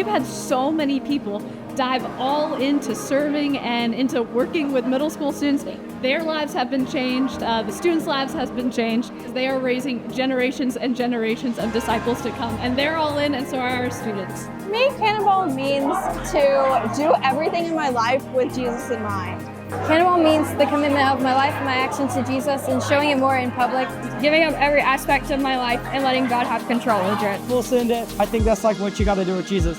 we've had so many people dive all into serving and into working with middle school students. Their lives have been changed. The students' lives has been changed. They are raising generations and generations of disciples to come, and they're all in, and so are our students. To me, Cannonball means to do everything in my life with Jesus in mind. Cannonball means the commitment of my life and my actions to Jesus and showing it more in public, giving up every aspect of my life and letting God have control over it. Full send it. I think that's like what you got to do with Jesus.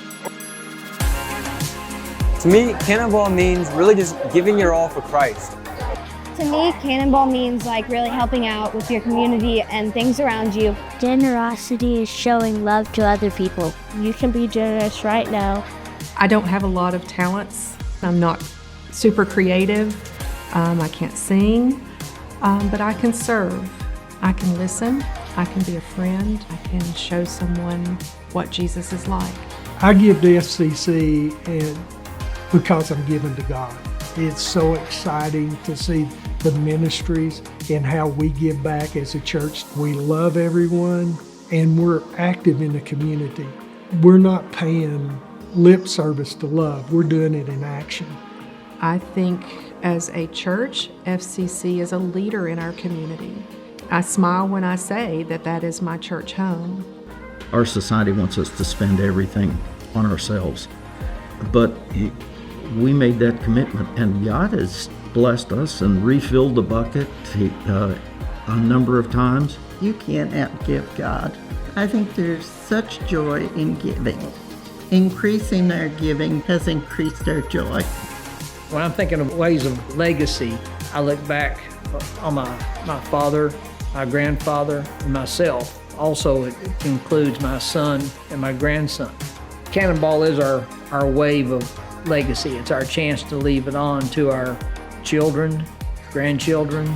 To me, Cannonball means really just giving your all for Christ. To me, Cannonball means like really helping out with your community and things around you. Generosity is showing love to other people. You can be generous right now. I don't have a lot of talents. I'm not super creative. I can't sing, but I can serve. I can listen. I can be a friend. I can show someone what Jesus is like. I give to FCC because I'm given to God. It's so exciting to see the ministries and how we give back as a church. We love everyone and we're active in the community. We're not paying lip service to love, we're doing it in action. I think as a church, FCC is a leader in our community. I smile when I say that that is my church home. Our society wants us to spend everything on ourselves, but we made that commitment, and God has blessed us and refilled the bucket a number of times. You can't outgive God. I think there's such joy in giving. Increasing our giving has increased our joy. When I'm thinking of ways of legacy, I look back on my father, my grandfather, and myself. Also, it includes my son and my grandson. Cannonball is our wave of legacy. It's our chance to leave it on to our children, grandchildren,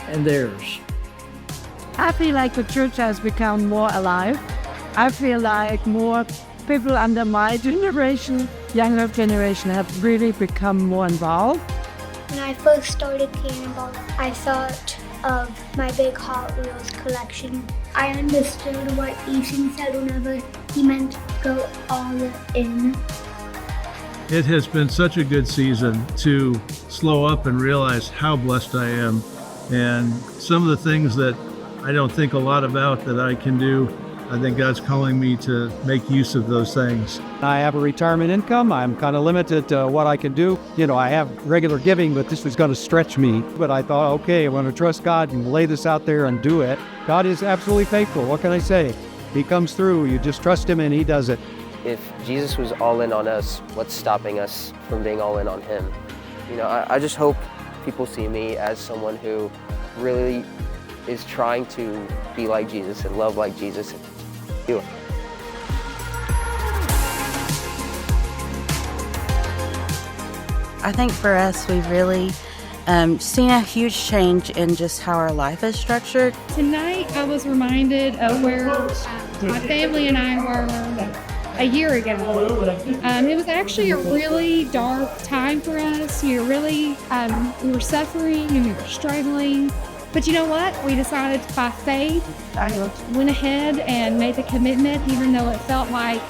and theirs. I feel like the church has become more alive. I feel like more people under my generation, younger generation, have really become more involved. When I first started Cannonball, I thought of my big Hot Wheels collection. I understood what Ethan said whenever he meant go all in. It has been such a good season to slow up and realize how blessed I am, and some of the things that I don't think a lot about that I can do. I think God's calling me to make use of those things. I have a retirement income. I'm kind of limited to what I can do. You know, I have regular giving, but this was going to stretch me. But I thought, okay, I want to trust God and lay this out there and do it. God is absolutely faithful. What can I say? He comes through. You just trust him and he does it. If Jesus was all in on us, what's stopping us from being all in on him? You know, I just hope people see me as someone who really is trying to be like Jesus and love like Jesus. I think for us, we've really seen a huge change in just how our life is structured. Tonight, I was reminded of where my family and I were a year ago. It was actually a really dark time for us. We were suffering and we were struggling. But you know what? We decided by faith, I went ahead and made the commitment, even though it felt like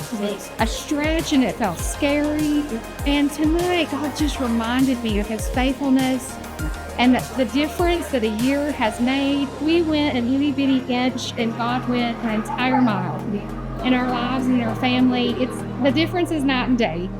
a stretch and it felt scary. And tonight, God just reminded me of his faithfulness and the difference that a year has made. We went an itty bitty inch and God went an entire mile in our lives and in our family. The difference is night and day.